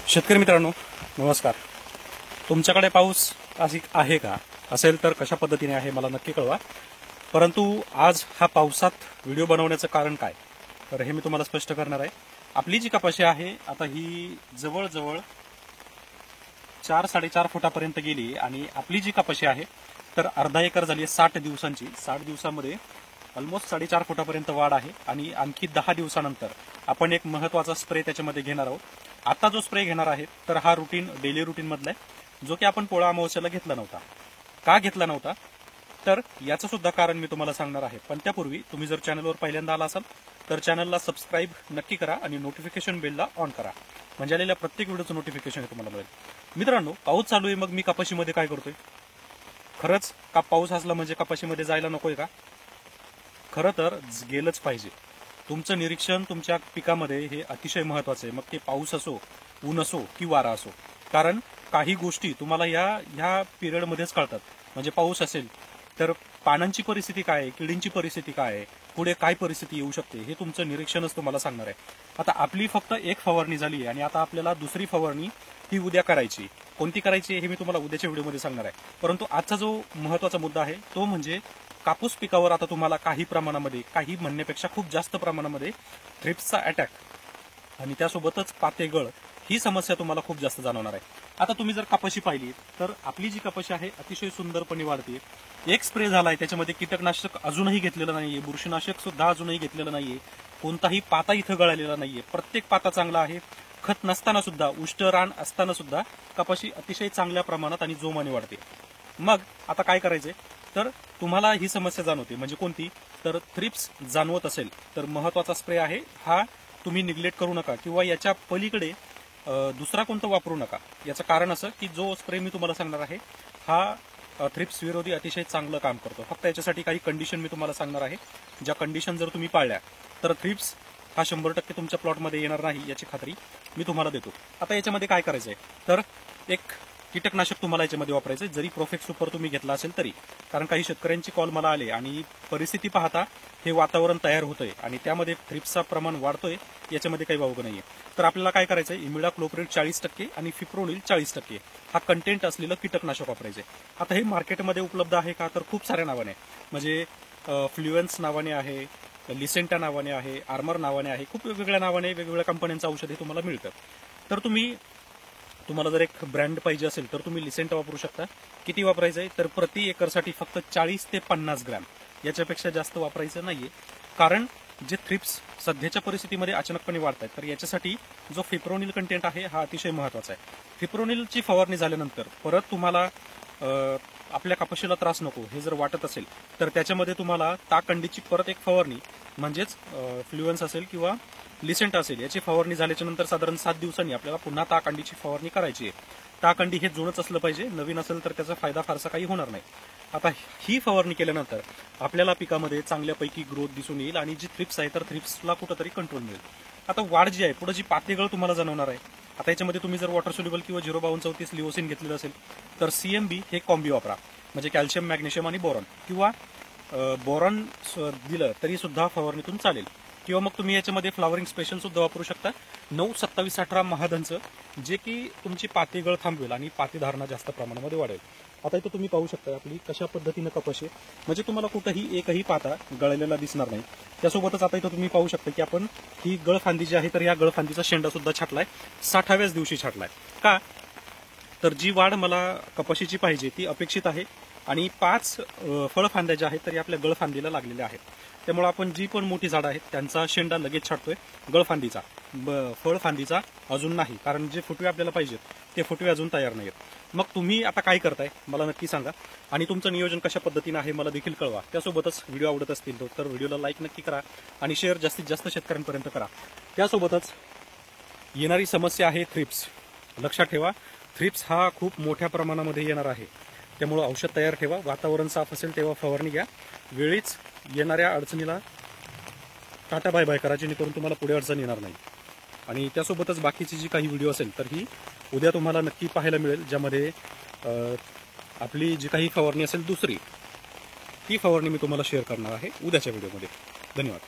शेतकरी मित्रांनो नमस्कार. तुमच्याकडे पाऊस आहे का? असेल तर कशा पद्धतीने आहे मला नक्की कळवा. परंतु आज हा पावसात व्हिडिओ बनवण्याचं कारण काय, तर हे मी तुम्हाला स्पष्ट करणार आहे. आपली जी कपाशी आहे आता ही जवळजवळ 4-4.5 फुटापर्यंत गेली आणि आपली जी कपाशी आहे तर अर्धा एकर झाली 60 दिवसांची. 60 दिवसामध्ये ऑलमोस्ट 4.5 फुटापर्यंत वाढ आहे आणि आणखी 10 दिवसानंतर आपण एक महत्वाचा स्प्रे त्याच्यामध्ये घेणार आहोत. आता जो स्प्रे घेणार आहे तर हा डेली रुटीन मधला आहे, जो की आपण पोळा अमावस्याला घेतला नव्हता. का घेतला नव्हता तर याचं सुद्धा कारण मी तुम्हाला सांगणार आहे. पण त्यापूर्वी तुम्ही जर चॅनलवर पहिल्यांदा आला असाल तर चॅनलला सबस्क्राईब नक्की करा आणि नोटिफिकेशन बेलला ऑन करा, म्हणजे आलेल्या प्रत्येक व्हिडिओचं नोटिफिकेशन तुम्हाला मिळेल. मित्रांनो, पाऊस चालू आहे, मग मी कपाशीमध्ये काय करतोय? खरंच का पाऊस असला म्हणजे कपाशीमध्ये जायला नकोय का? खरं तर गेलंच पाहिजे. तुमचं निरीक्षण तुमच्या पिकामध्ये हे अतिशय महत्वाचं आहे, मग ते पाऊस असो, ऊन असो की वारा असो. कारण काही गोष्टी तुम्हाला ह्या पिरियडमध्येच कळतात. म्हणजे पाऊस असेल तर पानांची परिस्थिती काय आहे, किडींची परिस्थिती काय आहे, पुढे काय परिस्थिती येऊ शकते, हे तुमचं निरीक्षणच तुम्हाला सांगणार आहे. आता आपली फक्त एक फवारणी झाली आहे आणि आता आपल्याला दुसरी फवारणी ही उद्या करायची. कोणती करायची हे मी तुम्हाला उद्याच्या व्हिडिओमध्ये सांगणार आहे. परंतु आजचा जो महत्वाचा मुद्दा आहे तो म्हणजे कापूस पिकावर आता तुम्हाला काही प्रमाणामध्ये, काही म्हणण्यापेक्षा खूप जास्त प्रमाणामध्ये थ्रिप्सचा अटॅक आणि त्यासोबतच पातेगळ ही समस्या तुम्हाला खूप जास्त जाणवणार आहे. आता तुम्ही जर कपाशी पाहिली तर आपली जी कपाशी आहे अतिशय सुंदरपणे वाढते. एक स्प्रे झालाय, त्याच्यामध्ये कीटकनाशक अजूनही घेतलेलं नाहीये, बुरशीनाशक सुद्धा अजूनही घेतलेलं नाहीये, कोणताही पाता इथं गळालेला नाहीये, प्रत्येक पाता चांगला आहे. खत नसताना सुद्धा, उष्ट रान असताना सुद्धा कपाशी अतिशय चांगल्या प्रमाणात आणि जोमाने वाढते. मग आता काय करायचंय तर तुम्हाला ही समस्या जाणवते, म्हणजे कोणती? तर थ्रिप्स जाणवत असेल तर महत्वाचा स्प्रे आहे हा, तुम्ही निग्लेक्ट करू नका किंवा याच्या पलीकडे दुसरा कोणता वापरू नका. याचं कारण असं की जो स्प्रे मी तुम्हाला सांगणार आहे हा थ्रिप्स विरोधी अतिशय चांगलं काम करतो. फक्त याच्यासाठी काही कंडिशन मी तुम्हाला सांगणार आहे. ज्या कंडिशन जर तुम्ही पाळल्या तर थ्रिप्स हा 100% तुमच्या प्लॉटमध्ये येणार नाही याची खात्री मी तुम्हाला देतो. आता याच्यामध्ये काय करायचंय तर एक कीटकनाशक तुम्हाला याच्यामध्ये वापरायचं, जरी प्रोफेक्स सुपर तुम्ही घेतला असेल तरी. कारण काही शेतकऱ्यांची कॉल मला आले आणि परिस्थिती पाहता हे वातावरण तयार होतंय आणि त्यामध्ये थ्रिप्सचा प्रमाण वाढतोय, याच्यामध्ये काही वावगं नाहीये. तर आपल्याला काय करायचंय, इमिडाक्लोप्रिड 40% आणि फिप्रोनिल 40% हा कंटेंट असलेलं कीटकनाशक वापरायचंय. आता हे मार्केटमध्ये उपलब्ध आहे का? तर खूप साऱ्या नावाने, म्हणजे फ्लुएन्स नावाने आहे, लिसेंटा नावाने आहे, आर्मर नावाने आहे, खूप वेगवेगळ्या नावाने वेगवेगळ्या कंपन्यांचं औषध हे तुम्हाला मिळतं. तर तुम्हाला जर एक ब्रँड पाहिजे असेल तर तुम्ही लिसेंटा वापरू शकता. किती वापरायचं आहे तर प्रति एकरसाठी फक्त 40 ते 50 ग्रॅम, याच्यापेक्षा जास्त वापरायचं नाहीये. कारण जे थ्रिप्स सध्याच्या परिस्थितीमध्ये अचानकपणे वाढत आहेत तर याच्यासाठी जो फिप्रोनिल कंटेंट आहे हा अतिशय महत्वाचा आहे. फिप्रोनिलची फवारणी झाल्यानंतर परत तुम्हाला आपल्या कपाशीला त्रास नको हे जर वाटत असेल तर त्याच्यामध्ये तुम्हाला ताकंडीची परत एक फवारणी, म्हणजेच फ्लुएन्स असेल किंवा लिसेंट असेल, याची फवारणी झाल्याच्या नंतर साधारण 7 दिवसांनी आपल्याला पुन्हा ताकंडीची फवारणी करायची आहे. ताकंडी हे जुनच असलं पाहिजे, नवीन असेल तर त्याचा फायदा फारसा काही होणार नाही. आता ही फवारणी केल्यानंतर आपल्याला पिकामध्ये चांगल्यापैकी ग्रोथ दिसून येईल आणि जी थ्रिप्स आहे तर थ्रिप्सला कुठंतरी कंट्रोल मिळेल. आता वाढ जी आहे, पुढे जी पातेगळ तुम्हाला जाणवणार आहे, आता याच्यामध्ये तुम्ही जर वॉटर सोल्युबल किंवा 05234 लिओसिन घेतलेलं असेल तर CMB हे कॉम्बी वापरा, म्हणजे कॅल्शियम, मॅग्नेशियम आणि बोरॉन, किंवा बोरॉन दिलं तरी सुद्धा फवारणीतून चालेल. किंवा मग तुम्ही याच्यामध्ये फ्लावरिंग स्पेशल सुद्धा वापरू शकता 9-27-18 महाधनचं, जे की तुमची पातेगळ थांबवेल आणि पातेधारणा जास्त प्रमाणामध्ये वाढेल. आता इथं तुम्ही पाहू शकता आपली कशा पद्धतीनं कपाशी, म्हणजे तुम्हाला कुठंही एकही पाता गळलेला दिसणार नाही. त्यासोबतच आता इथं तुम्ही पाहू शकता की आपण ही गळफांदी जी आहे तर या गळफांदीचा शेंडा सुद्धा छाटलाय, 60व्याच दिवशी छाटलाय. का तर जी वाढ मला कपाशीची पाहिजे ती अपेक्षित आहे आणि 5 फळफांद्या ज्या आहेत तर आपल्या गळफांदीला लागलेल्या आहेत. त्यामुळे आपण जी पण मोठी झाडं आहेत त्यांचा शेंडा लगेच छाटतोय, गळफांदीचा, फळफांदीचा अजून नाही. कारण जे फुटवे आपल्याला पाहिजेत ते फुटवे अजून तयार नाहीत. मग तुम्ही आता काय करताय मला नक्की सांगा आणि तुमचं नियोजन कशा पद्धतीनं आहे मला देखील कळवा. त्यासोबतच व्हिडिओ आवडत असतील तर व्हिडिओला लाईक नक्की करा आणि शेअर जास्तीत जास्त शेतकऱ्यांपर्यंत करा. त्यासोबतच येणारी समस्या आहे थ्रिप्स. लक्षात ठेवा, थ्रिप्स हा खूप मोठ्या प्रमाणामध्ये येणार आहे, त्यामुळे औषध तयार ठेवा. वातावरण साफ असेल तेव्हा फवारणी घ्या. वेळीच येणाऱ्या अडचणीला टाटा बाय बाय करा, जेणेकरून तुम्हाला पुढे अडचण येणार नाही. आणि त्यासोबतच बाकीची जी काही व्हिडिओ असेल तर ही उद्या तुम्हाला नक्की पाहायला मिळेल, ज्यामध्ये आपली जी काही फवारणी असेल दुसरी, ती फवारणी मी तुम्हाला शेअर करणार आहे उद्याच्या व्हिडिओमध्ये. धन्यवाद.